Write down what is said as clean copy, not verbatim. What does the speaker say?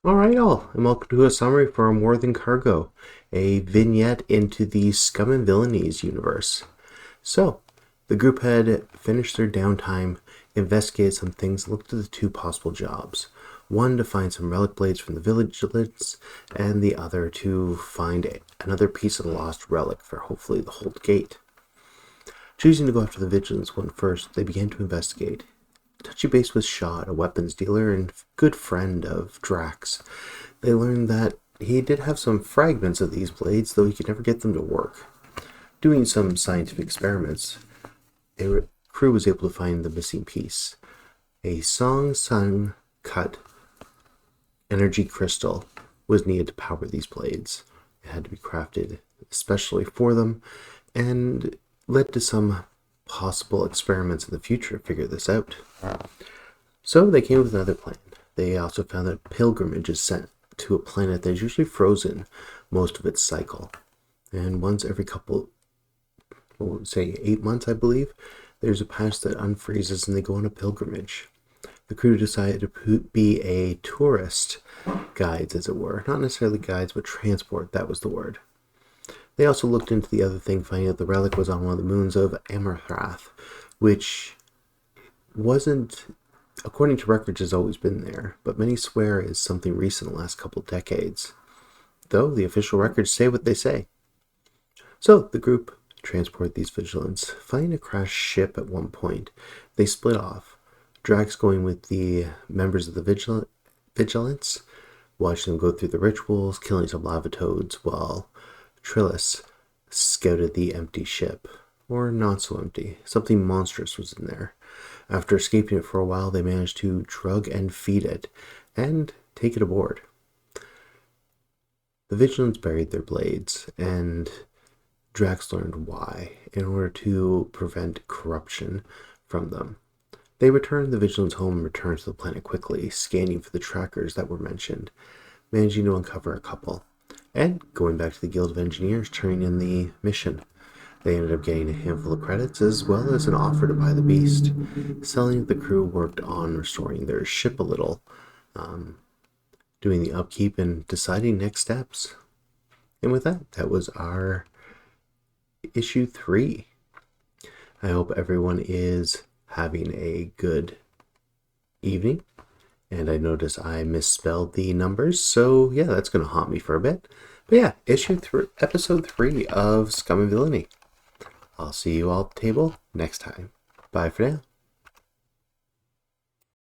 Alright all, and welcome to a summary for More Than Cargo, a vignette into the Scum and Villainies universe. So, the group had finished their downtime, investigated some things, looked at the two possible jobs. One to find some relic blades from the vigilance, and the other to find another piece of the lost relic for hopefully the Hold Gate. Choosing to go after the vigilance one first, they began to investigate. Touchy base with Shot, a weapons dealer and good friend of Drax. They learned that he did have some fragments of these blades, though he could never get them to work. Doing some scientific experiments, a crew was able to find the missing piece. A Song Sun cut energy crystal was needed to power these blades. It had to be crafted especially for them, and led to some possible experiments in the future to figure this out. So they came with another plan. They also found that a pilgrimage is sent to a planet that is usually frozen most of its cycle. And once every say 8 months, I believe, there's a patch that unfreezes and they go on a pilgrimage. The crew decided to be a tourist guides, as it were. Not necessarily guides, but transport, that was the word. They also looked into the other thing, finding out the relic was on one of the moons of Amarthrath, which wasn't, according to records, has always been there, but many swear is something recent in the last couple decades, though the official records say what they say. So the group transported these vigilants, finding a crashed ship at one point. They split off, Drax going with the members of the vigilance, watching them go through the rituals, killing some lava toads, while Trillis scouted the empty ship, or not so empty. Something monstrous was in there. After escaping it for a while, they managed to drug and feed it, and take it aboard. The vigilants buried their blades, and Drax learned why, in order to prevent corruption from them. They returned the vigilants home and returned to the planet quickly, scanning for the trackers that were mentioned, managing to uncover a couple. And going back to the Guild of Engineers, turning in the mission. They ended up getting a handful of credits as well as an offer to buy the beast. Selling the crew worked on restoring their ship a little, doing the upkeep and deciding next steps. And with that, that was our issue 3. I hope everyone is having a good evening. And I noticed I misspelled the numbers, so yeah, that's going to haunt me for a bit. But yeah, episode 3 of Scum and Villainy. I'll see you all at the table next time. Bye for now.